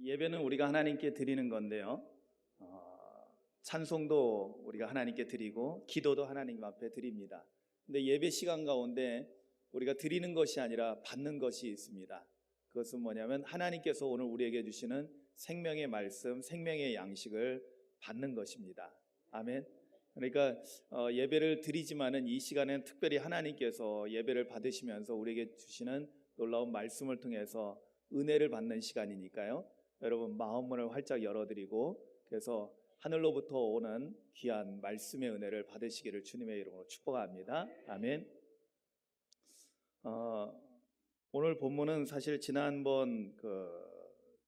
예배는 우리가 하나님께 드리는 건데요. 찬송도 우리가 하나님께 드리고 기도도 하나님 앞에 드립니다. 근데 예배 시간 가운데 우리가 드리는 것이 아니라 받는 것이 있습니다. 그것은 뭐냐면 하나님께서 오늘 우리에게 주시는 생명의 말씀, 생명의 양식을 받는 것입니다. 아멘. 그러니까 예배를 드리지만은 이 시간에는 특별히 하나님께서 예배를 받으시면서 우리에게 주시는 놀라운 말씀을 통해서 은혜를 받는 시간이니까요. 여러분 마음문을 활짝 열어드리고 그래서 하늘로부터 오는 귀한 말씀의 은혜를 받으시기를 주님의 이름으로 축복합니다. 아멘. 오늘 본문은 사실 지난번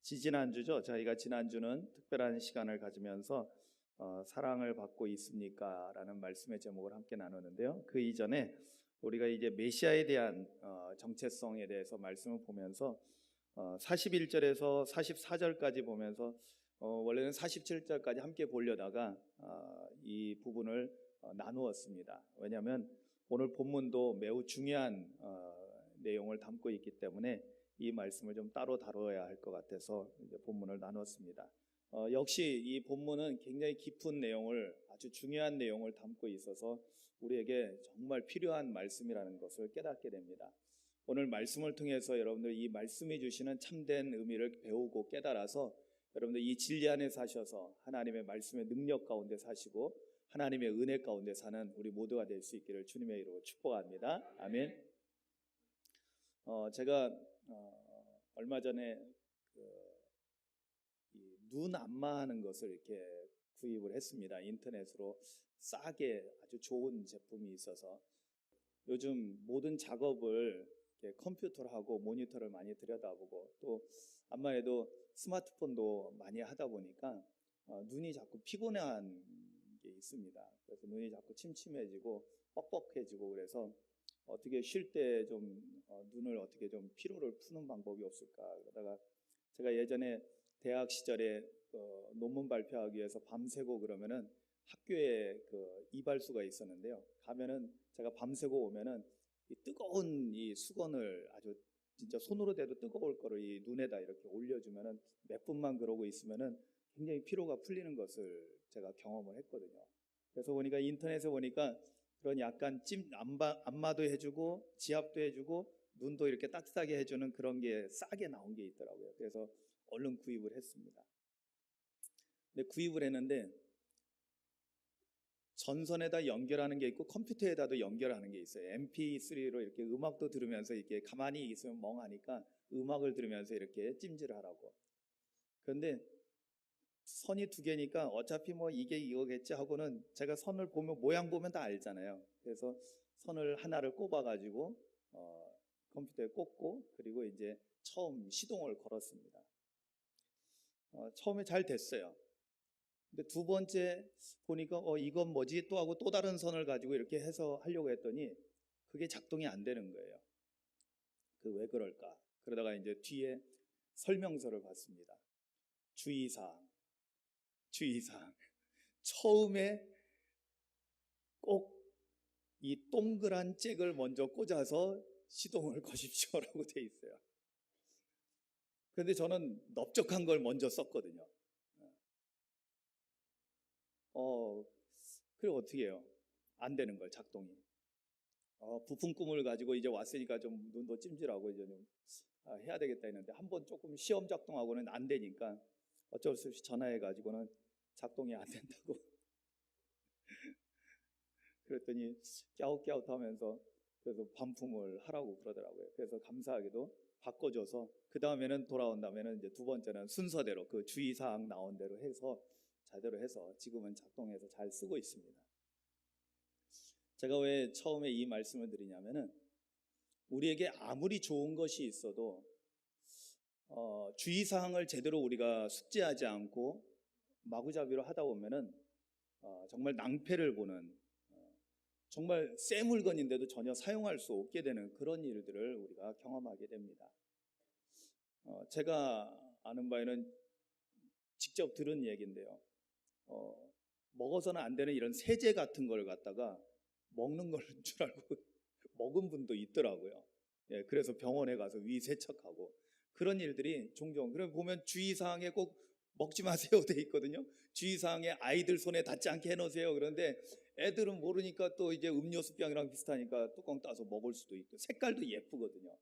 지지난주죠. 저희가 지난주는 특별한 시간을 가지면서 사랑을 받고 있습니까? 라는 말씀의 제목을 함께 나누는데요. 그 이전에 우리가 이제 메시아에 대한 정체성에 대해서 말씀을 보면서 41절에서 44절까지 보면서 원래는 47절까지 함께 보려다가 이 부분을 나누었습니다. 왜냐하면 오늘 본문도 매우 중요한 내용을 담고 있기 때문에 이 말씀을 좀 따로 다뤄야 할 것 같아서 이제 본문을 나눴습니다. 역시 이 본문은 굉장히 깊은 내용을, 아주 중요한 내용을 담고 있어서 우리에게 정말 필요한 말씀이라는 것을 깨닫게 됩니다. 오늘 말씀을 통해서 여러분들 이 말씀이 주시는 참된 의미를 배우고 깨달아서 여러분들 이 진리 안에 사셔서 하나님의 말씀의 능력 가운데 사시고 하나님의 은혜 가운데 사는 우리 모두가 될 수 있기를 주님의 이름으로 축복합니다. 아멘. 제가 얼마 전에 눈 안마하는 것을 이렇게 구입을 했습니다. 인터넷으로 싸게 아주 좋은 제품이 있어서 요즘 모든 작업을 컴퓨터로 하고 모니터를 많이 들여다보고 또 암만 해도 스마트폰도 많이 하다 보니까 눈이 자꾸 피곤한 게 있습니다. 그래서 눈이 자꾸 침침해지고 뻑뻑해지고 그래서 어떻게 쉴 때 좀 눈을 어떻게 좀 피로를 푸는 방법이 없을까 그러다가 제가 예전에 대학 시절에 논문 발표하기 위해서 밤새고 그러면은 학교에 이발소가 있었는데요. 가면은 제가 밤새고 오면은 이 뜨거운 이 수건을 아주 진짜 손으로 대도 뜨거울 거를 이 눈에다 이렇게 올려주면은 몇 분만 그러고 있으면은 굉장히 피로가 풀리는 것을 제가 경험을 했거든요. 그래서 보니까 인터넷에 보니까 그런 약간 안마도 해주고 지압도 해주고 눈도 이렇게 따뜻하게 해주는 그런 게 싸게 나온 게 있더라고요. 그래서 얼른 구입을 했습니다. 근데 구입을 했는데 전선에다 연결하는 게 있고 컴퓨터에다도 연결하는 게 있어요. MP3로 이렇게 음악도 들으면서 이렇게 가만히 있으면 멍하니까 음악을 들으면서 이렇게 찜질을 하라고. 그런데 선이 두 개니까 어차피 뭐 이게 이거겠지 하고는 제가 선을 보면 모양 보면 다 알잖아요. 그래서 선을 하나를 꼽아가지고 컴퓨터에 꽂고 그리고 이제 처음 시동을 걸었습니다. 처음에 잘 됐어요. 근데 두 번째 보니까 이건 뭐지 또 하고 또 다른 선을 가지고 이렇게 해서 하려고 했더니 그게 작동이 안 되는 거예요. 왜 그럴까? 그러다가 이제 뒤에 설명서를 봤습니다. 주의사항. 처음에 꼭 이 동그란 잭을 먼저 꽂아서 시동을 거십시오라고 돼 있어요. 그런데 저는 넓적한 걸 먼저 썼거든요. 그래 어떻게 해요? 안 되는 걸 작동이. 부품 꿈을 가지고 이제 왔으니까 좀 눈도 찜질하고 이제 좀 해야 되겠다 했는데 한번 조금 시험 작동하고는 안 되니까 어쩔 수 없이 전화해 가지고는 작동이 안 된다고 그랬더니 깨웃깨웃하면서 그래서 반품을 하라고 그러더라고요. 그래서 감사하게도 바꿔줘서 그 다음에는 돌아온 다음에는 이제 두 번째는 순서대로 그 주의사항 나온 대로 해서 제대로 해서 지금은 작동해서 잘 쓰고 있습니다. 제가 왜 처음에 이 말씀을 드리냐면은 우리에게 아무리 좋은 것이 있어도 주의사항을 제대로 우리가 숙지하지 않고 마구잡이로 하다 보면은 정말 낭패를 보는 정말 새 물건인데도 전혀 사용할 수 없게 되는 그런 일들을 우리가 경험하게 됩니다. 제가 아는 바에는 직접 들은 얘기인데요. 먹어서는 안 되는 이런 세제 같은 걸 갖다가 먹는 걸 줄 알고 먹은 분도 있더라고요. 그래서 병원에 가서 위 세척하고 그런 일들이 종종, 그럼 보면 주의사항에 꼭 먹지 마세요 돼 있거든요. 주의사항에 아이들 손에 닿지 않게 해놓으세요. 그런데 애들은 모르니까 또 이제 음료수병이랑 비슷하니까 뚜껑 따서 먹을 수도 있고, 색깔도 예쁘거든요.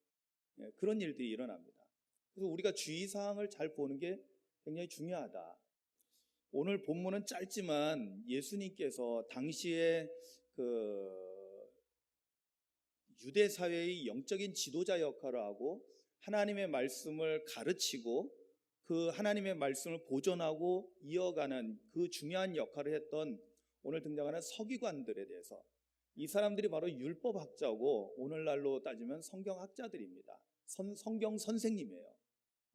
그런 일들이 일어납니다. 그래서 우리가 주의사항을 잘 보는 게 굉장히 중요하다. 오늘 본문은 짧지만 예수님께서 당시에 그 유대 사회의 영적인 지도자 역할을 하고 하나님의 말씀을 가르치고 그 하나님의 말씀을 보존하고 이어가는 그 중요한 역할을 했던 오늘 등장하는 서기관들에 대해서, 이 사람들이 바로 율법학자고 오늘날로 따지면 성경학자들입니다. 성경 선생님이에요.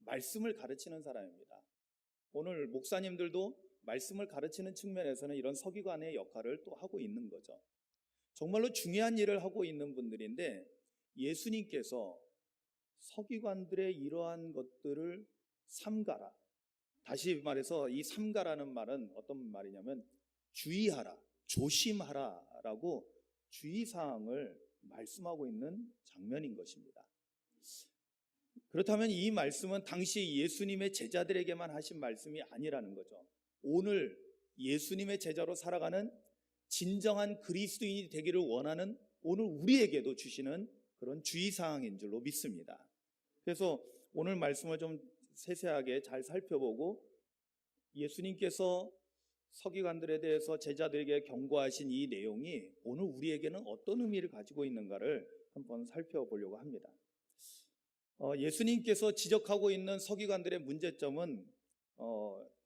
말씀을 가르치는 사람입니다. 오늘 목사님들도 말씀을 가르치는 측면에서는 이런 서기관의 역할을 또 하고 있는 거죠. 정말로 중요한 일을 하고 있는 분들인데 예수님께서 서기관들의 이러한 것들을 삼가라. 다시 말해서 이 삼가라는 말은 어떤 말이냐면 주의하라, 조심하라 라고 주의사항을 말씀하고 있는 장면인 것입니다. 그렇다면 이 말씀은 당시 예수님의 제자들에게만 하신 말씀이 아니라는 거죠. 오늘 예수님의 제자로 살아가는 진정한 그리스도인이 되기를 원하는 오늘 우리에게도 주시는 그런 주의사항인 줄로 믿습니다. 그래서 오늘 말씀을 좀 세세하게 잘 살펴보고 예수님께서 서기관들에 대해서 제자들에게 경고하신 이 내용이 오늘 우리에게는 어떤 의미를 가지고 있는가를 한번 살펴보려고 합니다. 예수님께서 지적하고 있는 서기관들의 문제점은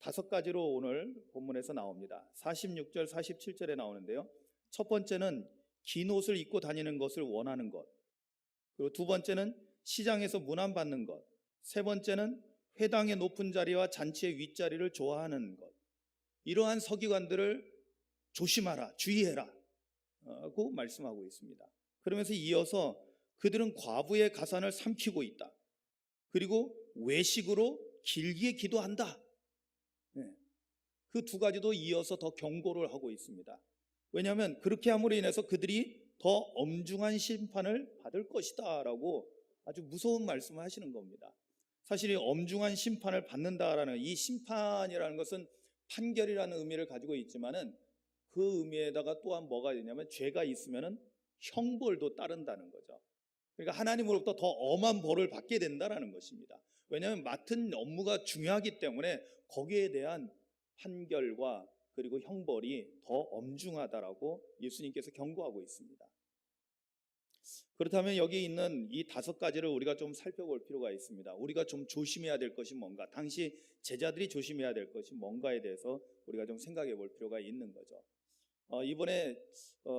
5가지로 오늘 본문에서 나옵니다. 46절, 47절에 나오는데요. 첫 번째는 긴 옷을 입고 다니는 것을 원하는 것. 그리고 두 번째는 시장에서 문안받는 것. 세 번째는 회당의 높은 자리와 잔치의 윗자리를 좋아하는 것. 이러한 서기관들을 조심하라, 주의해라 고 말씀하고 있습니다. 그러면서 이어서 그들은 과부의 가산을 삼키고 있다. 그리고 외식으로 길게 기도한다. 그 두 가지도 이어서 더 경고를 하고 있습니다. 왜냐하면 그렇게 함으로 인해서 그들이 더 엄중한 심판을 받을 것이다 라고 아주 무서운 말씀을 하시는 겁니다. 사실 이 엄중한 심판을 받는다라는 이 심판이라는 것은 판결이라는 의미를 가지고 있지만은 그 의미에다가 또한 뭐가 되냐면 죄가 있으면은 형벌도 따른다는 거죠. 그러니까 하나님으로부터 더 엄한 벌을 받게 된다라는 것입니다. 왜냐하면 맡은 업무가 중요하기 때문에 거기에 대한 판결과 그리고 형벌이 더 엄중하다라고 예수님께서 경고하고 있습니다. 그렇다면 여기 있는 이 5가지를 우리가 좀 살펴볼 필요가 있습니다. 우리가 좀 조심해야 될 것이 뭔가, 당시 제자들이 조심해야 될 것이 뭔가에 대해서 우리가 좀 생각해 볼 필요가 있는 거죠. 이번에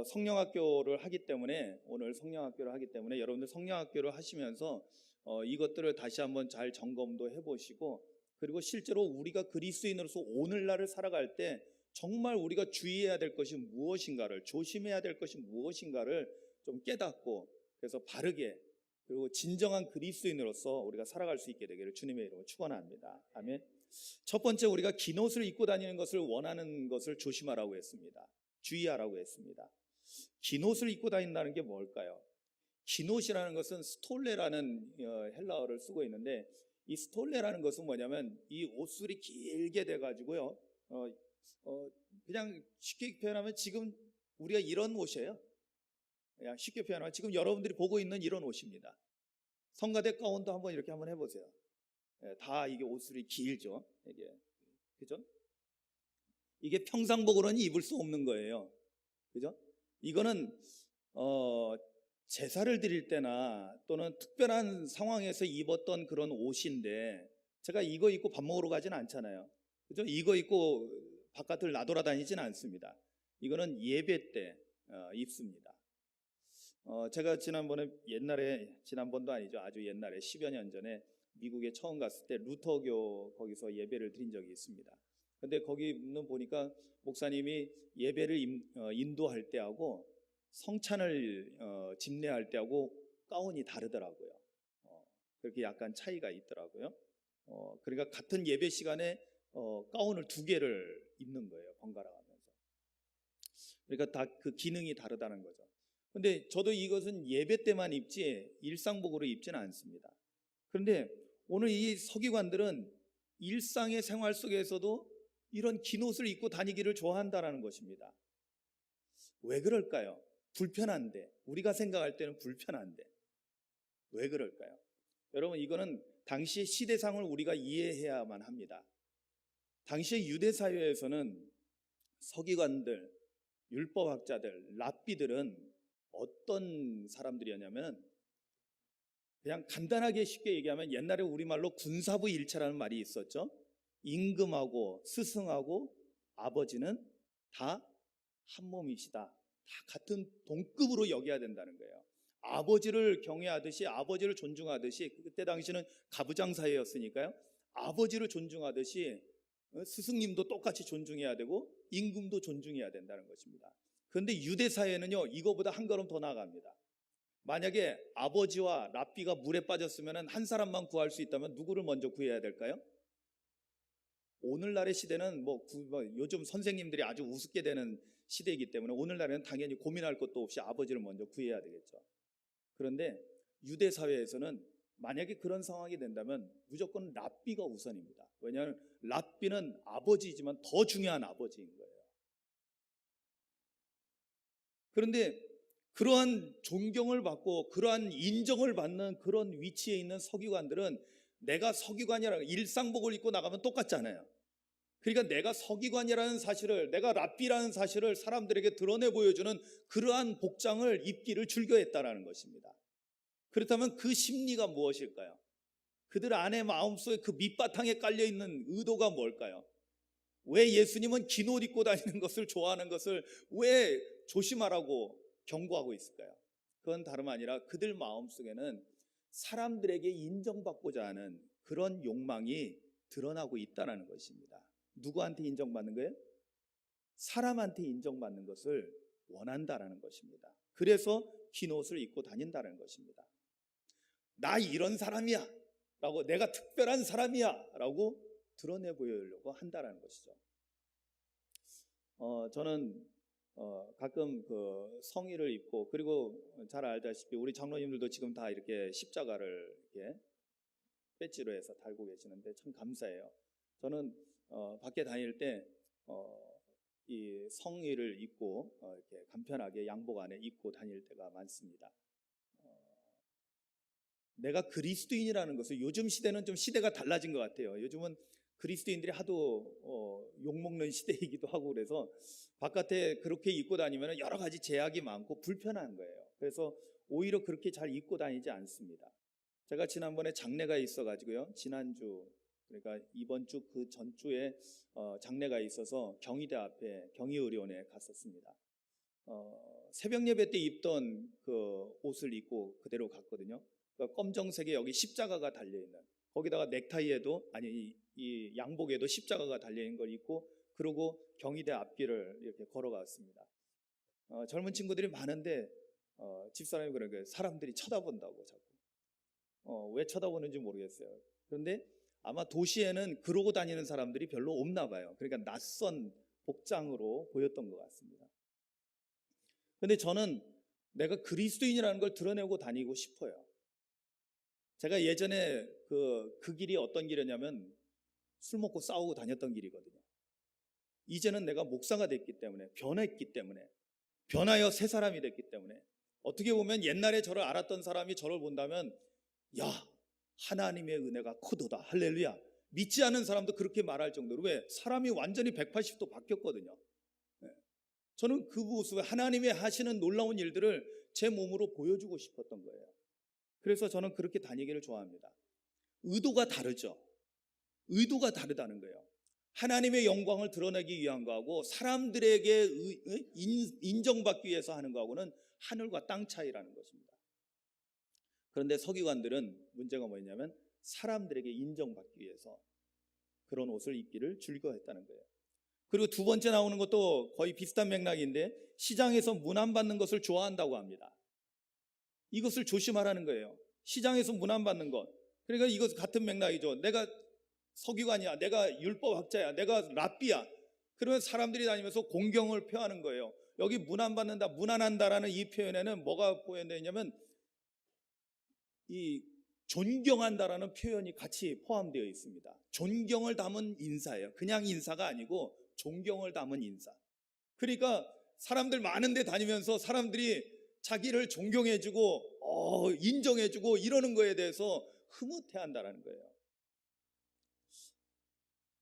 성령학교를 하기 때문에, 오늘 성령학교를 하기 때문에 여러분들 성령학교를 하시면서 이것들을 다시 한번 잘 점검도 해보시고, 그리고 실제로 우리가 그리스도인으로서 오늘날을 살아갈 때 정말 우리가 주의해야 될 것이 무엇인가를, 조심해야 될 것이 무엇인가를 좀 깨닫고, 그래서 바르게 그리고 진정한 그리스도인으로서 우리가 살아갈 수 있게 되기를 주님의 이름으로 축원합니다. 아멘. 첫 번째, 우리가 긴 옷을 입고 다니는 것을 원하는 것을 조심하라고 했습니다. 주의하라고 했습니다. 긴 옷을 입고 다닌다는 게 뭘까요? 긴 옷이라는 것은 스톨레라는 헬라어를 쓰고 있는데, 이 스톨레라는 것은 뭐냐면 이 옷술이 길게 돼가지고요, 그냥 쉽게 표현하면 지금 우리가 이런 옷이에요. 그냥 쉽게 표현하면 지금 여러분들이 보고 있는 이런 옷입니다. 성가대 가운도 한번 이렇게 한번 해보세요. 다 이게 옷술이 길죠. 이게 그죠? 이게 평상복으로는 입을 수 없는 거예요. 그죠? 이거는 제사를 드릴 때나 또는 특별한 상황에서 입었던 그런 옷인데, 제가 이거 입고 밥 먹으러 가진 않잖아요. 그죠? 이거 입고 바깥을 나돌아다니진 않습니다. 이거는 예배 때 입습니다. 제가 지난번도 아니죠. 아주 옛날에 10여 년 전에 미국에 처음 갔을 때 루터교 거기서 예배를 드린 적이 있습니다. 근데 거기는 보니까 목사님이 예배를 인도할 때하고 성찬을 집례할 때하고 가운이 다르더라고요. 그렇게 약간 차이가 있더라고요. 그러니까 같은 예배 시간에 가운을 2개를 입는 거예요. 번갈아 가면서. 그러니까 다 그 기능이 다르다는 거죠. 근데 저도 이것은 예배 때만 입지 일상복으로 입지는 않습니다. 그런데 오늘 이 서기관들은 일상의 생활 속에서도 이런 긴 옷을 입고 다니기를 좋아한다는 것입니다. 왜 그럴까요? 불편한데, 우리가 생각할 때는 불편한데 왜 그럴까요? 여러분, 이거는 당시 시대상을 우리가 이해해야만 합니다. 당시 유대 사회에서는 서기관들, 율법학자들, 랍비들은 어떤 사람들이었냐면, 그냥 간단하게 쉽게 얘기하면 옛날에 우리말로 군사부 일체라는 말이 있었죠. 임금하고 스승하고 아버지는 다 한 몸이시다. 다 같은 동급으로 여겨야 된다는 거예요. 아버지를 경외하듯이, 아버지를 존중하듯이, 그때 당시는 가부장 사회였으니까요, 아버지를 존중하듯이 스승님도 똑같이 존중해야 되고 임금도 존중해야 된다는 것입니다. 그런데 유대 사회는요, 이거보다 한 걸음 더 나아갑니다. 만약에 아버지와 랍비가 물에 빠졌으면 한 사람만 구할 수 있다면 누구를 먼저 구해야 될까요? 오늘날의 시대는 요즘 선생님들이 아주 우습게 되는 시대이기 때문에 오늘날에는 당연히 고민할 것도 없이 아버지를 먼저 구해야 되겠죠. 그런데 유대 사회에서는 만약에 그런 상황이 된다면 무조건 랍비가 우선입니다. 왜냐하면 랍비는 아버지이지만 더 중요한 아버지인 거예요. 그런데 그러한 존경을 받고 그러한 인정을 받는 그런 위치에 있는 서기관들은, 내가 서기관이라는 일상복을 입고 나가면 똑같잖아요. 그러니까 내가 서기관이라는 사실을, 내가 랍비라는 사실을 사람들에게 드러내 보여주는 그러한 복장을 입기를 즐겨했다라는 것입니다. 그렇다면 그 심리가 무엇일까요? 그들 안에 마음속에 그 밑바탕에 깔려있는 의도가 뭘까요? 왜 예수님은 긴 옷 입고 다니는 것을 좋아하는 것을 왜 조심하라고 경고하고 있을까요? 그건 다름 아니라 그들 마음속에는 사람들에게 인정받고자 하는 그런 욕망이 드러나고 있다는 것입니다. 누구한테 인정받는 거예요? 사람한테 인정받는 것을 원한다라는 것입니다. 그래서 긴 옷을 입고 다닌다는 것입니다. 나 이런 사람이야 라고, 내가 특별한 사람이야 라고 드러내 보이려고 한다는 것이죠. 저는 가끔 그 성의를 입고, 그리고 잘 알다시피 우리 장로님들도 지금 다 이렇게 십자가를 이렇게 배지로 해서 달고 계시는데 참 감사해요. 저는 밖에 다닐 때 이 성의를 입고 이렇게 간편하게 양복 안에 입고 다닐 때가 많습니다. 내가 그리스도인이라는 것을, 요즘 시대는 좀 시대가 달라진 것 같아요. 요즘은 그리스도인들이 하도 욕먹는 시대이기도 하고, 그래서 바깥에 그렇게 입고 다니면 여러 가지 제약이 많고 불편한 거예요. 그래서 오히려 그렇게 잘 입고 다니지 않습니다. 제가 지난번에 장례가 있어가지고요, 지난주, 그러니까 이번 주 그 전주에 장례가 있어서 경희대 앞에 경희의료원에 갔었습니다. 새벽 예배 때 입던 그 옷을 입고 그대로 갔거든요. 그러니까 검정색에 여기 십자가가 달려있는, 거기다가 넥타이에도, 아니 이 양복에도 십자가가 달려있는 걸 입고, 그러고 경희대 앞길을 이렇게 걸어갔습니다. 젊은 친구들이 많은데 집사람이 그런 거예요. 사람들이 쳐다본다고 자꾸. 왜 쳐다보는지 모르겠어요. 그런데 아마 도시에는 그러고 다니는 사람들이 별로 없나 봐요. 그러니까 낯선 복장으로 보였던 것 같습니다. 그런데 저는 내가 그리스도인이라는 걸 드러내고 다니고 싶어요. 제가 예전에 그 길이 어떤 길이냐면 술 먹고 싸우고 다녔던 길이거든요. 이제는 내가 목사가 됐기 때문에, 변했기 때문에, 변하여 새 사람이 됐기 때문에, 어떻게 보면 옛날에 저를 알았던 사람이 저를 본다면, 야, 하나님의 은혜가 크도다, 할렐루야, 믿지 않은 사람도 그렇게 말할 정도로, 왜? 사람이 완전히 180도 바뀌었거든요. 저는 그 모습을, 하나님이 하시는 놀라운 일들을 제 몸으로 보여주고 싶었던 거예요. 그래서 저는 그렇게 다니기를 좋아합니다. 의도가 다르죠. 의도가 다르다는 거예요. 하나님의 영광을 드러내기 위한 거하고 사람들에게 인정받기 위해서 하는 거하고는 하늘과 땅 차이라는 것입니다. 그런데 서기관들은 문제가 뭐였냐면 사람들에게 인정받기 위해서 그런 옷을 입기를 즐거워했다는 거예요. 그리고 두 번째 나오는 것도 거의 비슷한 맥락인데, 시장에서 문안받는 것을 좋아한다고 합니다. 이것을 조심하라는 거예요. 시장에서 문안받는 것. 그러니까 이것 같은 맥락이죠. 내가 서기관이야, 내가 율법학자야, 내가 랍비야. 그러면 사람들이 다니면서 공경을 표하는 거예요. 여기 문안받는다, 문안한다라는 이 표현에는 뭐가 포함되어 있냐면 이 존경한다라는 표현이 같이 포함되어 있습니다. 존경을 담은 인사예요. 그냥 인사가 아니고 존경을 담은 인사. 그러니까 사람들 많은 데 다니면서 사람들이 자기를 존경해주고 인정해주고 이러는 거에 대해서 흐뭇해한다라는 거예요.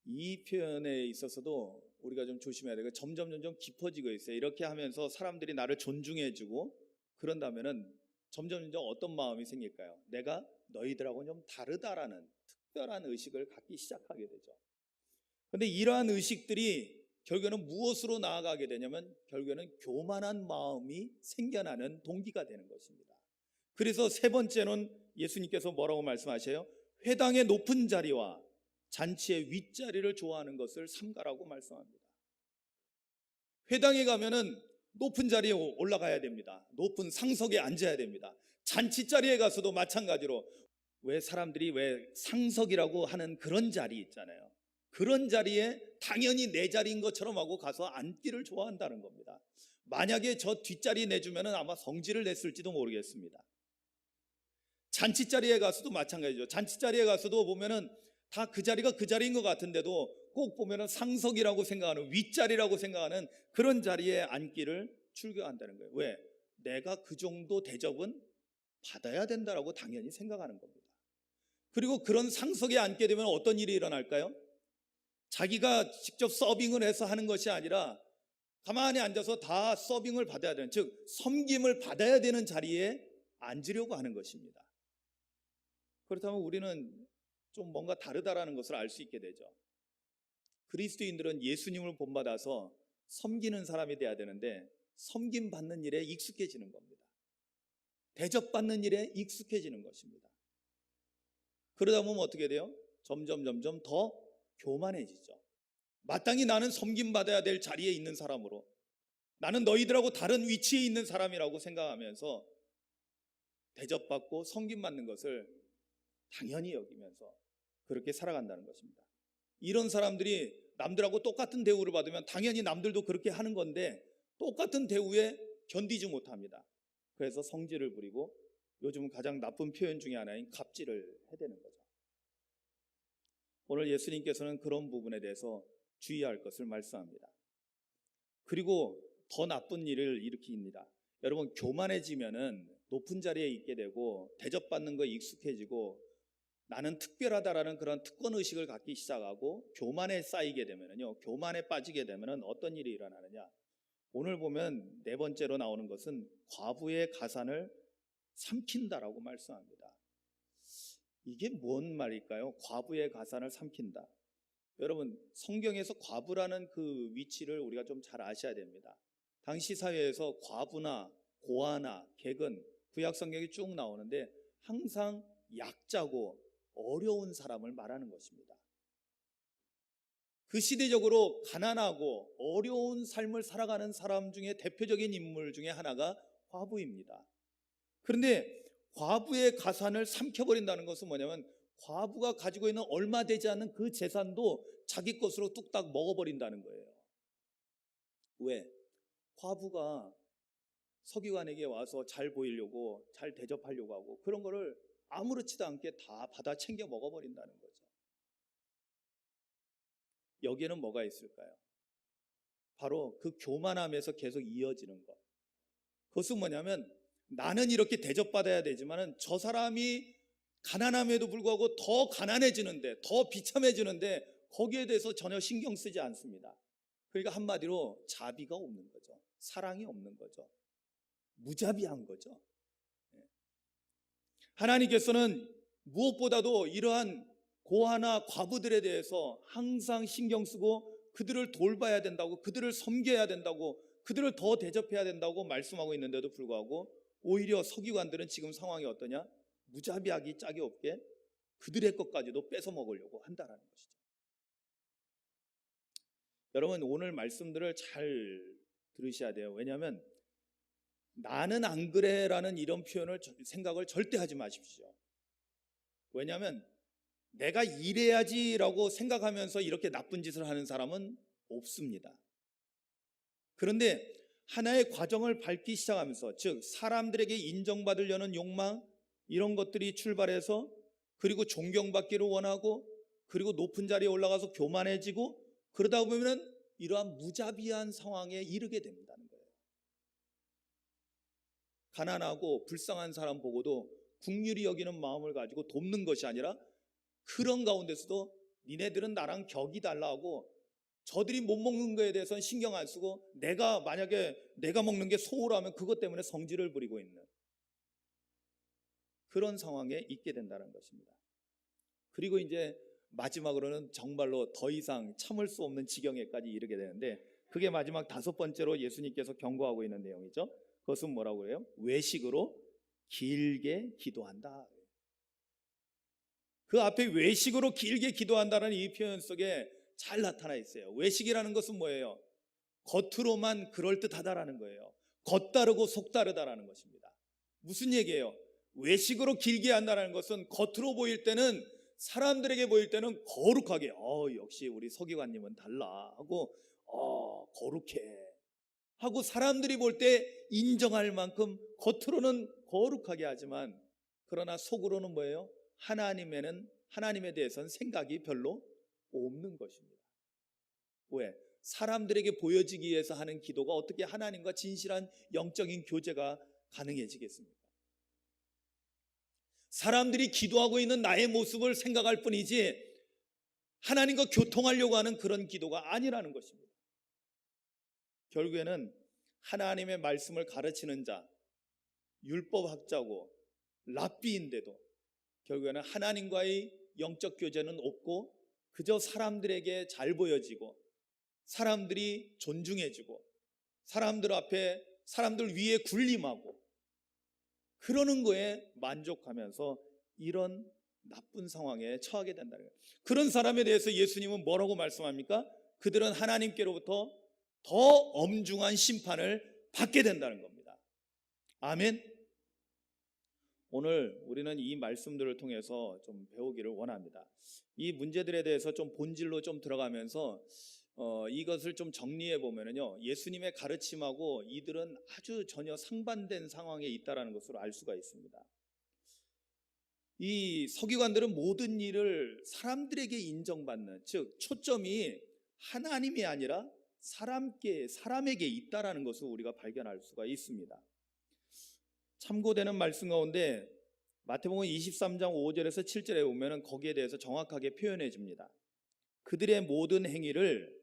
이 표현에 있어서도 우리가 좀 조심해야 되고 점점 깊어지고 있어요. 이렇게 하면서 사람들이 나를 존중해주고 그런다면은 점점 어떤 마음이 생길까요? 내가 너희들하고는 좀 다르다라는 특별한 의식을 갖기 시작하게 되죠. 그런데 이러한 의식들이 결국에는 무엇으로 나아가게 되냐면 결국에는 교만한 마음이 생겨나는 동기가 되는 것입니다. 그래서 세 번째는 예수님께서 뭐라고 말씀하셔요? 회당의 높은 자리와 잔치의 윗자리를 좋아하는 것을 삼가라고 말씀합니다. 회당에 가면은 높은 자리에 올라가야 됩니다. 높은 상석에 앉아야 됩니다. 잔치 자리에 가서도 마찬가지로 왜 사람들이 왜 상석이라고 하는 그런 자리 있잖아요. 그런 자리에 당연히 내 자리인 것처럼 하고 가서 앉기를 좋아한다는 겁니다. 만약에 저 뒷자리 내주면은 아마 성질을 냈을지도 모르겠습니다. 잔치 자리에 가서도 마찬가지죠. 잔치 자리에 가서도 보면은 다 그 자리가 그 자리인 것 같은데도 꼭 보면은 상석이라고 생각하는 윗자리라고 생각하는 그런 자리에 앉기를 출교한다는 거예요. 왜? 내가 그 정도 대접은 받아야 된다라고 당연히 생각하는 겁니다. 그리고 그런 상석에 앉게 되면 어떤 일이 일어날까요? 자기가 직접 서빙을 해서 하는 것이 아니라 가만히 앉아서 다 서빙을 받아야 되는, 즉 섬김을 받아야 되는 자리에 앉으려고 하는 것입니다. 그렇다면 우리는 좀 뭔가 다르다라는 것을 알 수 있게 되죠. 그리스도인들은 예수님을 본받아서 섬기는 사람이 돼야 되는데 섬김받는 일에 익숙해지는 겁니다. 대접받는 일에 익숙해지는 것입니다. 그러다 보면 어떻게 돼요? 점점 더 교만해지죠. 마땅히 나는 섬김받아야 될 자리에 있는 사람으로, 나는 너희들하고 다른 위치에 있는 사람이라고 생각하면서 대접받고 섬김받는 것을 당연히 여기면서 그렇게 살아간다는 것입니다. 이런 사람들이 남들하고 똑같은 대우를 받으면 당연히 남들도 그렇게 하는 건데 똑같은 대우에 견디지 못합니다. 그래서 성질을 부리고 요즘 가장 나쁜 표현 중에 하나인 갑질을 해대는 거죠. 오늘 예수님께서는 그런 부분에 대해서 주의할 것을 말씀합니다. 그리고 더 나쁜 일을 일으킵니다. 여러분, 교만해지면은 높은 자리에 있게 되고 대접받는 거에 익숙해지고 나는 특별하다라는 그런 특권의식을 갖기 시작하고 교만에 쌓이게 되면은요, 교만에 빠지게 되면은 어떤 일이 일어나느냐. 오늘 보면 네 번째로 나오는 것은 과부의 가산을 삼킨다라고 말씀합니다. 이게 뭔 말일까요? 과부의 가산을 삼킨다. 여러분, 성경에서 과부라는 그 위치를 우리가 좀 잘 아셔야 됩니다. 당시 사회에서 과부나 고아나 객은 구약 성경이 쭉 나오는데 항상 약자고 어려운 사람을 말하는 것입니다. 그 시대적으로 가난하고 어려운 삶을 살아가는 사람 중에 대표적인 인물 중에 하나가 과부입니다. 그런데 과부의 가산을 삼켜버린다는 것은 뭐냐면 과부가 가지고 있는 얼마 되지 않는 그 재산도 자기 것으로 뚝딱 먹어버린다는 거예요. 왜? 과부가 서기관에게 와서 잘 보이려고 잘 대접하려고 하고 그런 거를 아무렇지도 않게 다 받아 챙겨 먹어버린다는 거죠. 여기에는 뭐가 있을까요? 바로 그 교만함에서 계속 이어지는 것. 그것은 뭐냐면 나는 이렇게 대접받아야 되지만은 저 사람이 가난함에도 불구하고 더 가난해지는데, 더 비참해지는데 거기에 대해서 전혀 신경 쓰지 않습니다. 그러니까 한마디로 자비가 없는 거죠. 사랑이 없는 거죠. 무자비한 거죠. 하나님께서는 무엇보다도 이러한 고아나 과부들에 대해서 항상 신경 쓰고 그들을 돌봐야 된다고, 그들을 섬겨야 된다고, 그들을 더 대접해야 된다고 말씀하고 있는데도 불구하고 오히려 서기관들은 지금 상황이 어떠냐? 무자비하기 짝이 없게 그들의 것까지도 뺏어 먹으려고 한다는 것이죠. 여러분, 오늘 말씀들을 잘 들으셔야 돼요. 왜냐하면 나는 안 그래라는 이런 표현을 생각을 절대 하지 마십시오. 왜냐하면 내가 이래야지라고 생각하면서 이렇게 나쁜 짓을 하는 사람은 없습니다. 그런데 하나의 과정을 밟기 시작하면서, 즉 사람들에게 인정받으려는 욕망, 이런 것들이 출발해서 그리고 존경받기를 원하고, 그리고 높은 자리에 올라가서 교만해지고, 그러다 보면 이러한 무자비한 상황에 이르게 된다는 거예요. 가난하고 불쌍한 사람 보고도 긍휼히 여기는 마음을 가지고 돕는 것이 아니라, 그런 가운데서도 니네들은 나랑 격이 달라하고 저들이 못 먹는 거에 대해서는 신경 안 쓰고, 만약에 내가 먹는 게 소홀하면 그것 때문에 성질을 부리고 있는 그런 상황에 있게 된다는 것입니다. 그리고 이제 마지막으로는 정말로 더 이상 참을 수 없는 지경에까지 이르게 되는데, 그게 마지막 5번째로 예수님께서 경고하고 있는 내용이죠. 그것은 뭐라고 해요? 외식으로 길게 기도한다. 그 앞에 외식으로 길게 기도한다는 이 표현 속에 잘 나타나 있어요. 외식이라는 것은 뭐예요? 겉으로만 그럴듯하다라는 거예요. 겉다르고 속다르다라는 것입니다. 무슨 얘기예요? 외식으로 길게 한다는 것은 겉으로 보일 때는, 사람들에게 보일 때는 거룩하게, 역시 우리 서기관님은 달라 하고, 거룩해 하고 사람들이 볼 때 인정할 만큼 겉으로는 거룩하게 하지만, 그러나 속으로는 뭐예요? 하나님에 대해서는 생각이 별로 없는 것입니다. 왜? 사람들에게 보여지기 위해서 하는 기도가 어떻게 하나님과 진실한 영적인 교제가 가능해지겠습니까? 사람들이 기도하고 있는 나의 모습을 생각할 뿐이지 하나님과 교통하려고 하는 그런 기도가 아니라는 것입니다. 결국에는 하나님의 말씀을 가르치는 자, 율법학자고 랍비인데도 결국에는 하나님과의 영적 교제는 없고, 그저 사람들에게 잘 보여지고 사람들이 존중해주고 사람들 위에 군림하고 그러는 거에 만족하면서 이런 나쁜 상황에 처하게 된다는 거예요. 그런 사람에 대해서 예수님은 뭐라고 말씀합니까? 그들은 하나님께로부터 더 엄중한 심판을 받게 된다는 겁니다. 아멘. 오늘 우리는 이 말씀들을 통해서 좀 배우기를 원합니다. 이 문제들에 대해서 좀 본질로 좀 들어가면서 이것을 좀 정리해 보면요, 예수님의 가르침하고 이들은 아주 전혀 상반된 상황에 있다라는 것으로 알 수가 있습니다. 이 서기관들은 모든 일을 사람들에게 인정받는, 즉 초점이 하나님이 아니라 사람에게 있다라는 것을 우리가 발견할 수가 있습니다. 참고되는 말씀 가운데 마태복음 23장 5절에서 7절에 보면 거기에 대해서 정확하게 표현해 줍니다. 그들의 모든 행위를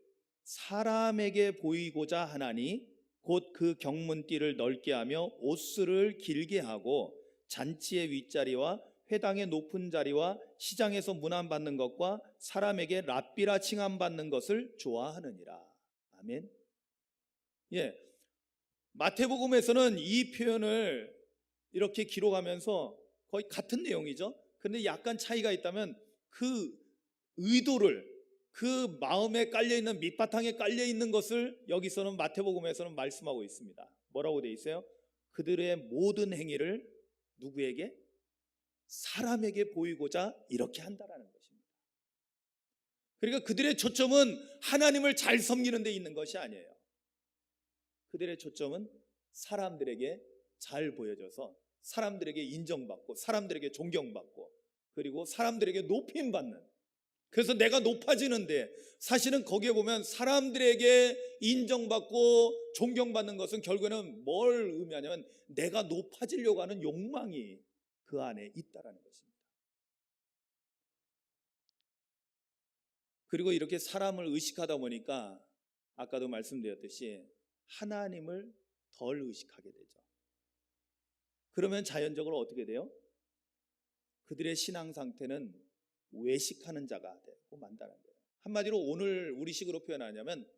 사람에게 보이고자 하나니 곧 그 경문띠를 넓게 하며 옷수를 길게 하고 잔치의 윗자리와 회당의 높은 자리와 시장에서 문안받는 것과 사람에게 랍비라 칭함받는 것을 좋아하느니라. 아멘. 마태복음에서는 이 표현을 이렇게 기록하면서 거의 같은 내용이죠. 그런데 약간 차이가 있다면, 그 의도를, 그 마음에 깔려있는, 밑바탕에 깔려있는 것을 여기서는 마태복음에서는 말씀하고 있습니다. 뭐라고 되어 있어요? 그들의 모든 행위를 누구에게? 사람에게 보이고자 이렇게 한다라는 것입니다. 그러니까 그들의 초점은 하나님을 잘 섬기는 데 있는 것이 아니에요. 그들의 초점은 사람들에게 잘 보여져서 사람들에게 인정받고 사람들에게 존경받고 그리고 사람들에게 높임받는, 그래서 내가 높아지는데, 사실은 거기에 보면 사람들에게 인정받고 존경받는 것은 결국에는 뭘 의미하냐면 내가 높아지려고 하는 욕망이 그 안에 있다라는 것입니다. 그리고 이렇게 사람을 의식하다 보니까 아까도 말씀드렸듯이 하나님을 덜 의식하게 되죠. 그러면 자연적으로 어떻게 돼요? 그들의 신앙 상태는 외식하는 자가 되고 만다는 거예요. 한마디로 오늘 우리식으로 표현하냐면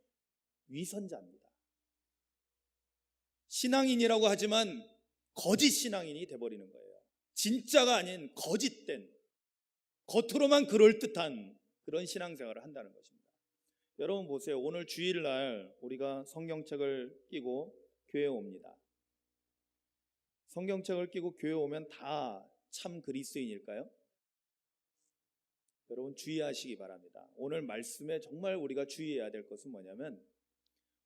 위선자입니다. 신앙인이라고 하지만 거짓 신앙인이 돼버리는 거예요. 진짜가 아닌 거짓된, 겉으로만 그럴듯한 그런 신앙생활을 한다는 것입니다. 여러분 보세요. 오늘 주일날 우리가 성경책을 끼고 교회에 옵니다. 성경책을 끼고 교회 오면 다 참 그리스도인일까요? 여러분 주의하시기 바랍니다. 오늘 말씀에 정말 우리가 주의해야 될 것은 뭐냐면,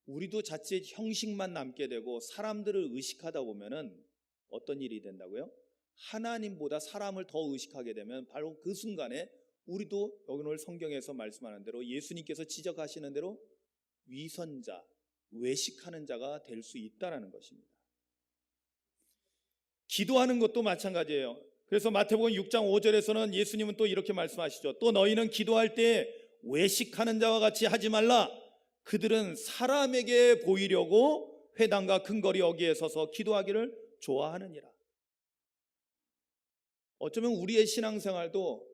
우리도 자칫 형식만 남게 되고 사람들을 의식하다 보면은 어떤 일이 된다고요? 하나님보다 사람을 더 의식하게 되면 바로 그 순간에 우리도 오늘 성경에서 말씀하는 대로 예수님께서 지적하시는 대로 위선자, 외식하는 자가 될 수 있다는 것입니다. 기도하는 것도 마찬가지예요. 그래서 마태복음 6장 5절에서는 예수님은 또 이렇게 말씀하시죠. 또 너희는 기도할 때 외식하는 자와 같이 하지 말라. 그들은 사람에게 보이려고 회당과 큰 거리 어귀에 서서 기도하기를 좋아하느니라. 어쩌면 우리의 신앙생활도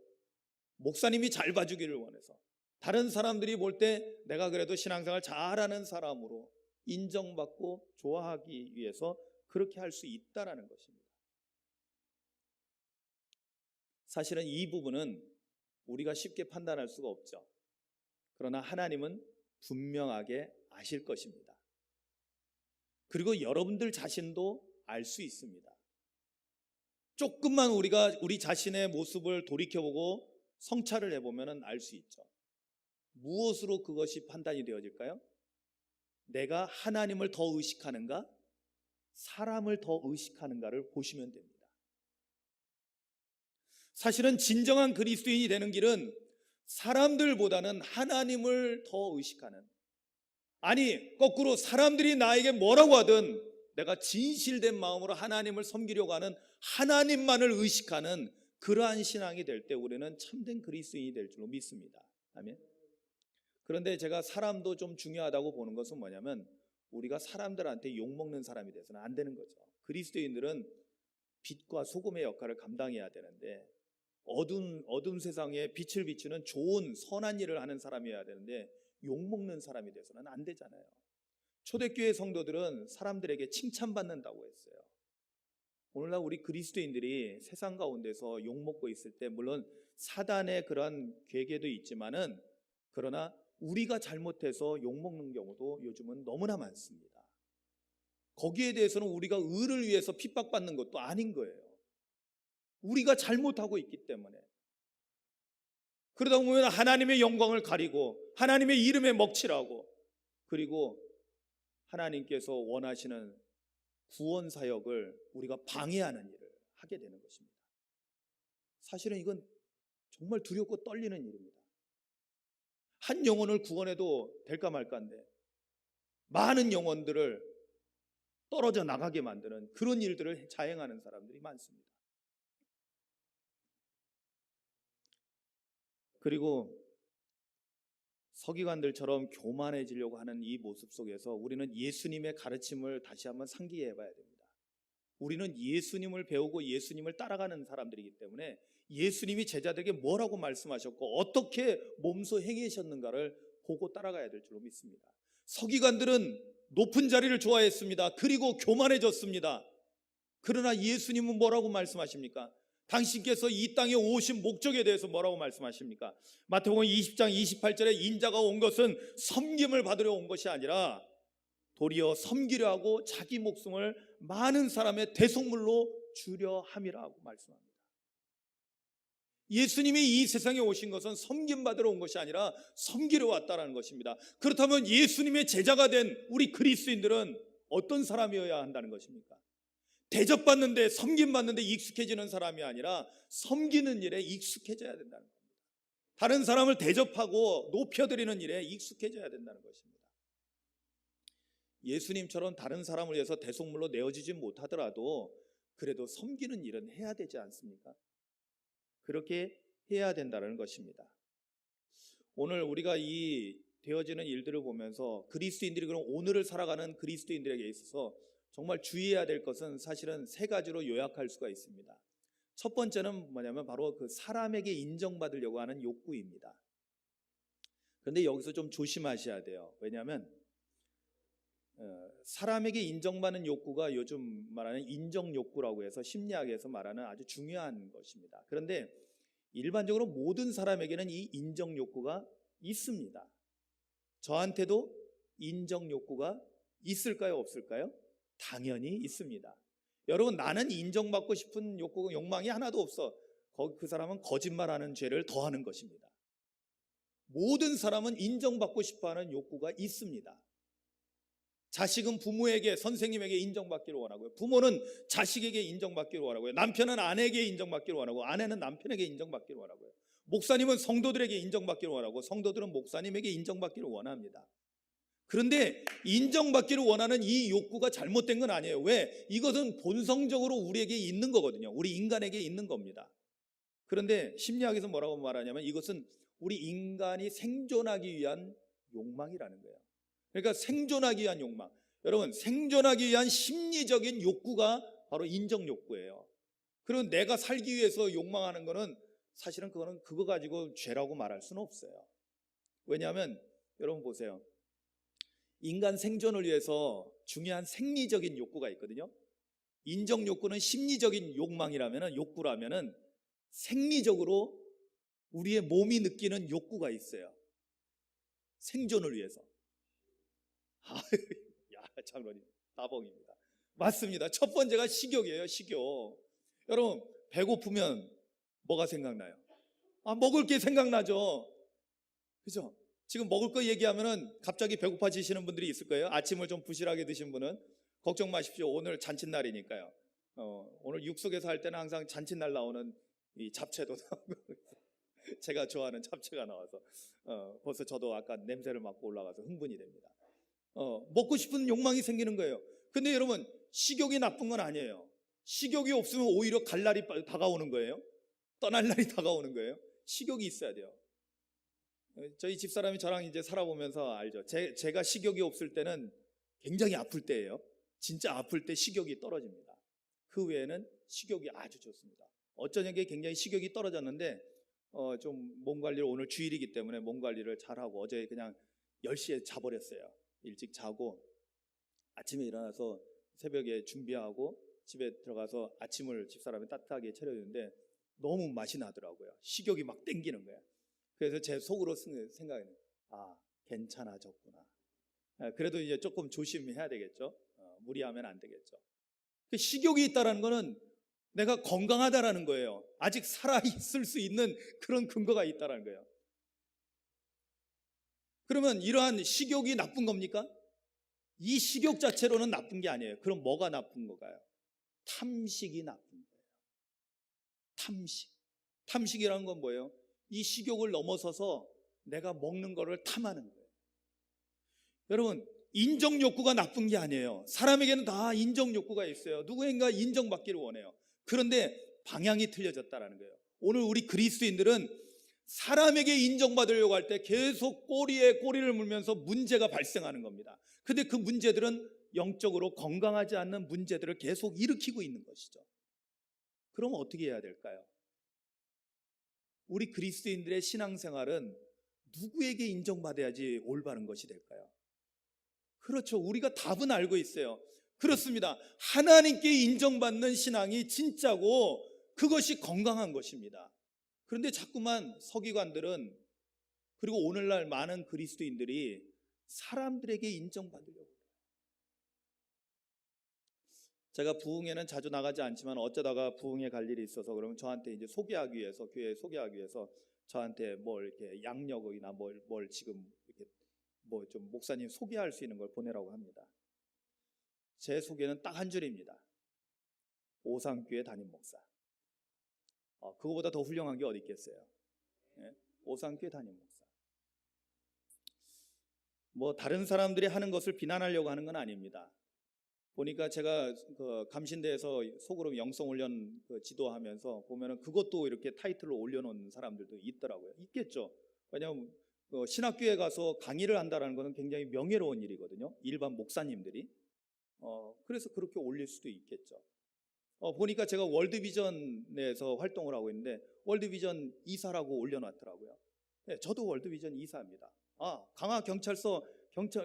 목사님이 잘 봐주기를 원해서, 다른 사람들이 볼 때 내가 그래도 신앙생활 잘하는 사람으로 인정받고 좋아하기 위해서 그렇게 할 수 있다는 것입니다. 사실은 이 부분은 우리가 쉽게 판단할 수가 없죠. 그러나 하나님은 분명하게 아실 것입니다. 그리고 여러분들 자신도 알 수 있습니다. 조금만 우리가 우리 자신의 모습을 돌이켜보고 성찰을 해보면 알 수 있죠. 무엇으로 그것이 판단이 되어질까요? 내가 하나님을 더 의식하는가, 사람을 더 의식하는가를 보시면 됩니다. 사실은 진정한 그리스도인이 되는 길은 사람들보다는 하나님을 더 의식하는, 아니 거꾸로 사람들이 나에게 뭐라고 하든 내가 진실된 마음으로 하나님을 섬기려고 하는, 하나님만을 의식하는 그러한 신앙이 될 때 우리는 참된 그리스도인이 될 줄로 믿습니다. 아멘. 그런데 제가 사람도 좀 중요하다고 보는 것은 뭐냐면, 우리가 사람들한테 욕먹는 사람이 돼서는 안 되는 거죠. 그리스도인들은 빛과 소금의 역할을 감당해야 되는데, 어두운 세상에 빛을 비추는 좋은 선한 일을 하는 사람이어야 되는데 욕먹는 사람이 돼서는 안 되잖아요. 초대교회 성도들은 사람들에게 칭찬받는다고 했어요. 오늘날 우리 그리스도인들이 세상 가운데서 욕먹고 있을 때, 물론 사단의 그런 괴계도 있지만은, 그러나 우리가 잘못해서 욕먹는 경우도 요즘은 너무나 많습니다. 거기에 대해서는 우리가 의를 위해서 핍박받는 것도 아닌 거예요. 우리가 잘못하고 있기 때문에. 그러다 보면 하나님의 영광을 가리고 하나님의 이름에 먹칠하고, 그리고 하나님께서 원하시는 구원 사역을 우리가 방해하는 일을 하게 되는 것입니다. 사실은 이건 정말 두렵고 떨리는 일입니다. 한 영혼을 구원해도 될까 말까인데 많은 영혼들을 떨어져 나가게 만드는 그런 일들을 자행하는 사람들이 많습니다. 그리고 서기관들처럼 교만해지려고 하는 이 모습 속에서 우리는 예수님의 가르침을 다시 한번 상기해 봐야 됩니다. 우리는 예수님을 배우고 예수님을 따라가는 사람들이기 때문에 예수님이 제자들에게 뭐라고 말씀하셨고 어떻게 몸소 행하셨는가를 보고 따라가야 될 줄로 믿습니다. 서기관들은 높은 자리를 좋아했습니다. 그리고 교만해졌습니다. 그러나 예수님은 뭐라고 말씀하십니까? 당신께서 이 땅에 오신 목적에 대해서 뭐라고 말씀하십니까? 마태복음 20장 28절에 인자가 온 것은 섬김을 받으려 온 것이 아니라 도리어 섬기려 하고 자기 목숨을 많은 사람의 대속물로 주려 함이라고 말씀합니다. 예수님이 이 세상에 오신 것은 섬김받으러 온 것이 아니라 섬기러 왔다는 것입니다. 그렇다면 예수님의 제자가 된 우리 그리스도인들은 어떤 사람이어야 한다는 것입니까? 대접받는데, 섬김받는데 익숙해지는 사람이 아니라 섬기는 일에 익숙해져야 된다는 겁니다. 다른 사람을 대접하고 높여드리는 일에 익숙해져야 된다는 것입니다. 예수님처럼 다른 사람을 위해서 대속물로 내어지지 못하더라도 그래도 섬기는 일은 해야 되지 않습니까? 그렇게 해야 된다는 것입니다. 오늘 우리가 이 되어지는 일들을 보면서 그리스도인들이, 그럼 오늘을 살아가는 그리스도인들에게 있어서 정말 주의해야 될 것은 사실은 세 가지로 요약할 수가 있습니다. 첫 번째는 뭐냐면 바로 그 사람에게 인정받으려고 하는 욕구입니다. 그런데 여기서 좀 조심하셔야 돼요. 왜냐하면 사람에게 인정받는 욕구가 요즘 말하는 인정 욕구라고 해서 심리학에서 말하는 아주 중요한 것입니다. 그런데 일반적으로 모든 사람에게는 이 인정 욕구가 있습니다. 저한테도 인정 욕구가 있을까요, 없을까요? 당연히 있습니다. 여러분, 나는 인정받고 싶은 욕망이 하나도 없어. 그 사람은 거짓말하는 죄를 더하는 것입니다. 모든 사람은 인정받고 싶어하는 욕구가 있습니다. 자식은 부모에게, 선생님에게 인정받기를 원하고요. 부모는 자식에게 인정받기를 원하고요. 남편은 아내에게 인정받기를 원하고, 아내는 남편에게 인정받기를 원하고요. 목사님은 성도들에게 인정받기를 원하고, 성도들은 목사님에게 인정받기를 원합니다. 그런데 인정받기를 원하는 이 욕구가 잘못된 건 아니에요. 왜? 이것은 본성적으로 우리에게 있는 거거든요. 우리 인간에게 있는 겁니다. 그런데 심리학에서 뭐라고 말하냐면 이것은 우리 인간이 생존하기 위한 욕망이라는 거예요. 그러니까 생존하기 위한 욕망. 여러분, 생존하기 위한 심리적인 욕구가 바로 인정 욕구예요. 그리고 내가 살기 위해서 욕망하는 거는 사실은 그거 가지고 죄라고 말할 수는 없어요. 왜냐하면 여러분 보세요. 인간 생존을 위해서 중요한 생리적인 욕구가 있거든요. 인정 욕구는 심리적인 욕구라면은 생리적으로 우리의 몸이 느끼는 욕구가 있어요. 생존을 위해서. 야, 장로님 따봉입니다. 맞습니다. 첫 번째가 식욕이에요. 식욕. 여러분, 배고프면 뭐가 생각나요? 먹을 게 생각나죠. 그죠? 지금 먹을 거 얘기하면은 갑자기 배고파지시는 분들이 있을 거예요. 아침을 좀 부실하게 드신 분은 걱정 마십시오. 오늘 잔칫날이니까요. 오늘 육속에서 할 때는 항상 잔칫날 나오는 이 잡채도 나오고 제가 좋아하는 잡채가 나와서 벌써 저도 아까 냄새를 맡고 올라가서 흥분이 됩니다. 먹고 싶은 욕망이 생기는 거예요. 근데 여러분, 식욕이 나쁜 건 아니에요. 식욕이 없으면 오히려 갈 날이 다가오는 거예요. 떠날 날이 다가오는 거예요. 식욕이 있어야 돼요. 저희 집사람이 저랑 이제 살아보면서 알죠. 제가 식욕이 없을 때는 굉장히 아플 때예요. 진짜 아플 때 식욕이 떨어집니다. 그 외에는 식욕이 아주 좋습니다. 어쩌냐게 굉장히 식욕이 떨어졌는데 좀 몸 관리를, 오늘 주일이기 때문에 몸 관리를 잘하고 어제 그냥 10시에 자버렸어요. 일찍 자고 아침에 일어나서 새벽에 준비하고 집에 들어가서 아침을 집사람이 따뜻하게 차려주는데 너무 맛이 나더라고요. 식욕이 막 땡기는 거예요. 그래서 제 속으로 생각해요. 괜찮아졌구나. 그래도 이제 조금 조심해야 되겠죠. 무리하면 안 되겠죠. 식욕이 있다는 거는 내가 건강하다라는 거예요. 아직 살아있을 수 있는 그런 근거가 있다는 거예요. 그러면 이러한 식욕이 나쁜 겁니까? 이 식욕 자체로는 나쁜 게 아니에요. 그럼 뭐가 나쁜 건가요? 탐식이 나쁜 거예요. 탐식이라는 건 뭐예요? 이 식욕을 넘어서서 내가 먹는 거를 탐하는 거예요. 여러분, 인정 욕구가 나쁜 게 아니에요. 사람에게는 다 인정 욕구가 있어요. 누구인가 인정받기를 원해요. 그런데 방향이 틀려졌다는 거예요. 오늘 우리 그리스도인들은 사람에게 인정받으려고 할 때 계속 꼬리에 꼬리를 물면서 문제가 발생하는 겁니다. 근데 그 문제들은 영적으로 건강하지 않는 문제들을 계속 일으키고 있는 것이죠. 그럼 어떻게 해야 될까요? 우리 그리스도인들의 신앙생활은 누구에게 인정받아야지 올바른 것이 될까요? 그렇죠. 우리가 답은 알고 있어요. 그렇습니다. 하나님께 인정받는 신앙이 진짜고 그것이 건강한 것입니다. 그런데 자꾸만 서기관들은, 그리고 오늘날 많은 그리스도인들이 사람들에게 인정받으려고 해요. 제가 부흥회는 자주 나가지 않지만 어쩌다가 부흥회 갈 일이 있어서 그러면 저한테 이제 소개하기 위해서, 교회 소개하기 위해서 저한테 뭘 이렇게 양력이나 뭘 지금 이렇게 뭐 좀 목사님 소개할 수 있는 걸 보내라고 합니다. 제 소개는 딱 한 줄입니다. 오상교회 담임 목사. 그거보다 더 훌륭한 게 어디 있겠어요? 네? 오상교회 담임 목사. 뭐 다른 사람들이 하는 것을 비난하려고 하는 건 아닙니다. 보니까 제가 그 감신대에서 속으로 영성훈련 지도하면서 보면은 그것도 이렇게 타이틀로 올려놓은 사람들도 있더라고요. 있겠죠. 왜냐하면 신학교에 가서 강의를 한다는 것은 굉장히 명예로운 일이거든요. 일반 목사님들이. 그래서 그렇게 올릴 수도 있겠죠. 보니까 제가 월드비전에서 활동을 하고 있는데 월드비전 이사라고 올려놨더라고요. 네, 저도 월드비전 이사입니다. 강화경찰서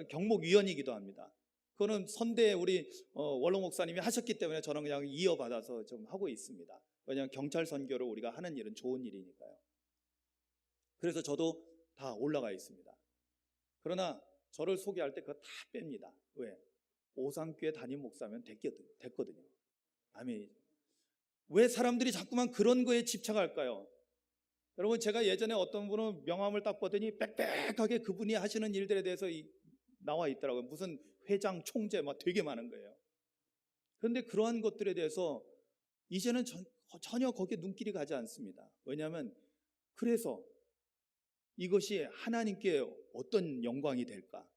경목위원이기도 합니다. 그거는 선대 우리 원로 목사님이 하셨기 때문에 저는 그냥 이어받아서 좀 하고 있습니다. 왜냐하면 경찰 선교를 우리가 하는 일은 좋은 일이니까요. 그래서 저도 다 올라가 있습니다. 그러나 저를 소개할 때 그거 다 뺍니다. 왜? 오상교회 담임 목사면 됐거든요. 아멘. 왜 사람들이 자꾸만 그런 거에 집착할까요? 여러분, 제가 예전에 어떤 분은 명함을 딱 보더니 빽빽하게 그분이 하시는 일들에 대해서 나와 있더라고요. 무슨 회장, 총재 막 되게 많은 거예요. 그런데 그러한 것들에 대해서 이제는 전혀 거기에 눈길이 가지 않습니다. 왜냐하면 그래서 이것이 하나님께 어떤 영광이 될까?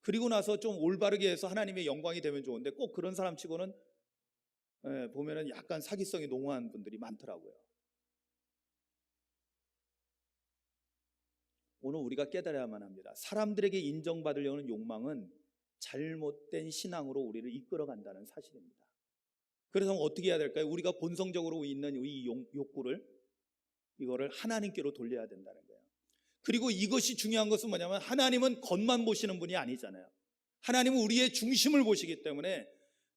그리고 나서 좀 올바르게 해서 하나님의 영광이 되면 좋은데 꼭 그런 사람 치고는 보면은 약간 사기성이 농후한 분들이 많더라고요. 오늘 우리가 깨달아야만 합니다. 사람들에게 인정받으려는 욕망은 잘못된 신앙으로 우리를 이끌어간다는 사실입니다. 그래서 어떻게 해야 될까요? 우리가 본성적으로 있는 이 욕구를 이거를 하나님께로 돌려야 된다는 거예요. 그리고 이것이 중요한 것은 뭐냐면 하나님은 겉만 보시는 분이 아니잖아요. 하나님은 우리의 중심을 보시기 때문에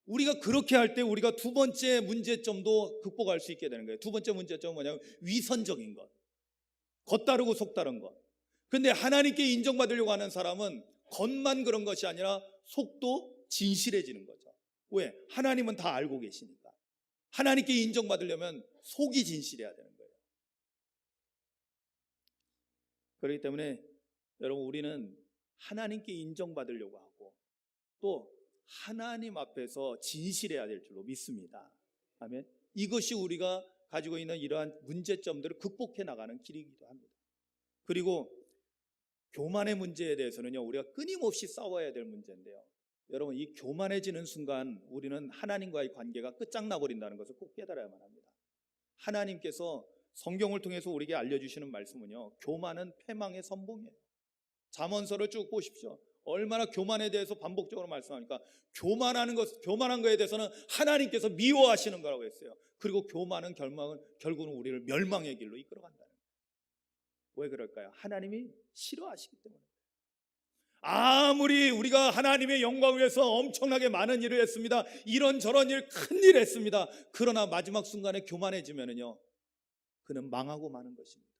우리가 그렇게 할 때 우리가 두 번째 문제점도 극복할 수 있게 되는 거예요. 두 번째 문제점은 뭐냐면 위선적인 것, 겉다르고 속다른 것. 근데 하나님께 인정받으려고 하는 사람은 겉만 그런 것이 아니라 속도 진실해지는 거죠. 왜? 하나님은 다 알고 계시니까. 하나님께 인정받으려면 속이 진실해야 되는 거예요. 그렇기 때문에 여러분, 우리는 하나님께 인정받으려고 하고 또 하나님 앞에서 진실해야 될 줄로 믿습니다. 아멘. 이것이 우리가 가지고 있는 이러한 문제점들을 극복해 나가는 길이기도 합니다. 그리고 교만의 문제에 대해서는요, 우리가 끊임없이 싸워야 될 문제인데요, 여러분, 이 교만해지는 순간 우리는 하나님과의 관계가 끝장나 버린다는 것을 꼭 깨달아야만 합니다. 하나님께서 성경을 통해서 우리에게 알려주시는 말씀은요, 교만은 패망의 선봉이에요. 잠언서를 쭉 보십시오. 얼마나 교만에 대해서 반복적으로 말씀하니까 교만한 거에 대해서는 하나님께서 미워하시는 거라고 했어요. 그리고 교만은 결국은 우리를 멸망의 길로 이끌어간다는 거예요. 왜 그럴까요? 하나님이 싫어하시기 때문에. 아무리 우리가 하나님의 영광을 위해서 엄청나게 많은 일을 했습니다. 이런저런 일, 큰 일 했습니다. 그러나 마지막 순간에 교만해지면은요, 그는 망하고 마는 것입니다.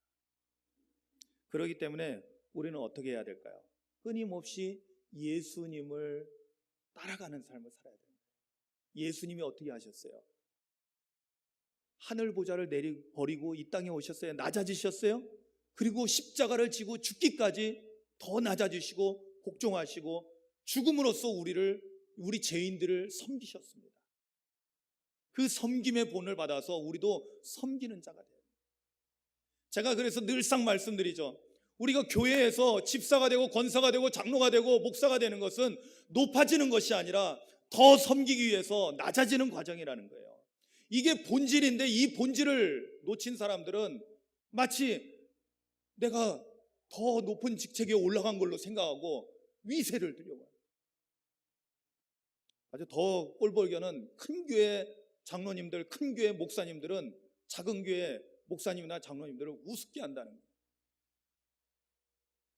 그렇기 때문에 우리는 어떻게 해야 될까요? 끊임없이 예수님을 따라가는 삶을 살아야 됩니다. 예수님이 어떻게 하셨어요? 하늘 보좌를 버리고 이 땅에 오셨어요. 낮아지셨어요. 그리고 십자가를 지고 죽기까지 더 낮아지시고 복종하시고 죽음으로써 우리 죄인들을 섬기셨습니다. 그 섬김의 본을 받아서 우리도 섬기는 자가 돼요. 제가 그래서 늘상 말씀드리죠. 우리가 교회에서 집사가 되고 권사가 되고 장로가 되고 목사가 되는 것은 높아지는 것이 아니라 더 섬기기 위해서 낮아지는 과정이라는 거예요. 이게 본질인데 이 본질을 놓친 사람들은 마치 내가 더 높은 직책에 올라간 걸로 생각하고 위세를 두려고 해요. 아주 더 꼴보기에는 큰 교회 장로님들, 큰 교회 목사님들은 작은 교회 목사님이나 장로님들을 우습게 한다는 거예요.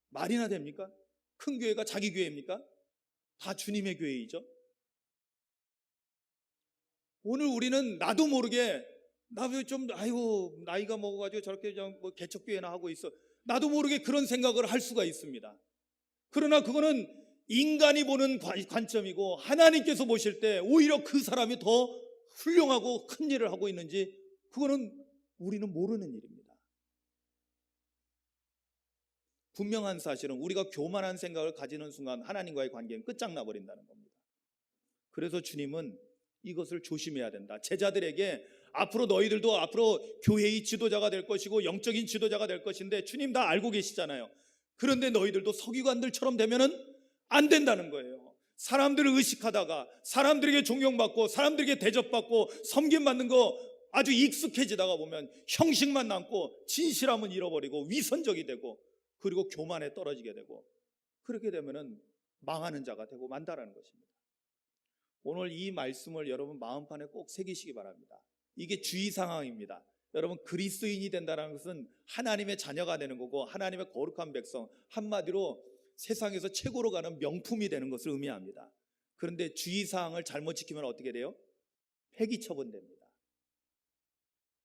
말이나 됩니까? 큰 교회가 자기 교회입니까? 다 주님의 교회이죠. 오늘 우리는 나도 모르게 나도 좀 나이가 먹어가지고 저렇게 개척교회나 하고 있어. 나도 모르게 그런 생각을 할 수가 있습니다. 그러나 그거는 인간이 보는 관점이고 하나님께서 보실 때 오히려 그 사람이 더 훌륭하고 큰 일을 하고 있는지 그거는 우리는 모르는 일입니다. 분명한 사실은 우리가 교만한 생각을 가지는 순간 하나님과의 관계는 끝장나 버린다는 겁니다. 그래서 주님은 이것을 조심해야 된다. 제자들에게 앞으로 너희들도 앞으로 교회의 지도자가 될 것이고 영적인 지도자가 될 것인데 주님 다 알고 계시잖아요. 그런데 너희들도 서기관들처럼 되면은 안 된다는 거예요. 사람들을 의식하다가 사람들에게 존경받고 사람들에게 대접받고 섬김받는 거 아주 익숙해지다가 보면 형식만 남고 진실함은 잃어버리고 위선적이 되고 그리고 교만에 떨어지게 되고 그렇게 되면은 망하는 자가 되고 만다라는 것입니다. 오늘 이 말씀을 여러분 마음판에 꼭 새기시기 바랍니다. 이게 주의 상황입니다. 여러분, 그리스도인이 된다는 것은 하나님의 자녀가 되는 거고 하나님의 거룩한 백성, 한마디로 세상에서 최고로 가는 명품이 되는 것을 의미합니다. 그런데 주의 사항을 잘못 지키면 어떻게 돼요? 폐기 처분됩니다.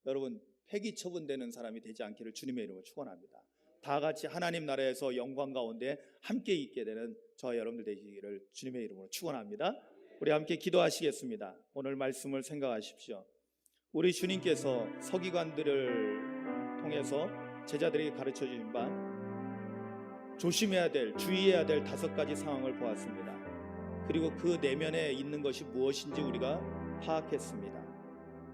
여러분, 폐기 처분되는 사람이 되지 않기를 주님의 이름으로 축원합니다. 다 같이 하나님 나라에서 영광 가운데 함께 있게 되는 저와 여러분들 되시기를 주님의 이름으로 축원합니다. 우리 함께 기도하시겠습니다. 오늘 말씀을 생각하십시오. 우리 주님께서 서기관들을 통해서 제자들에게 가르쳐 주신 바 조심해야 될, 주의해야 될 5가지 상황을 보았습니다. 그리고 그 내면에 있는 것이 무엇인지 우리가 파악했습니다.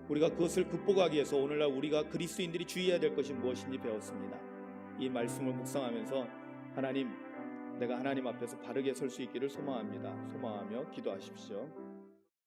우리가 그것을 극복하기 위해서 오늘날 우리가 그리스도인들이 주의해야 될 것이 무엇인지 배웠습니다. 이 말씀을 묵상하면서 하나님, 내가 하나님 앞에서 바르게 설 수 있기를 소망합니다. 소망하며 기도하십시오.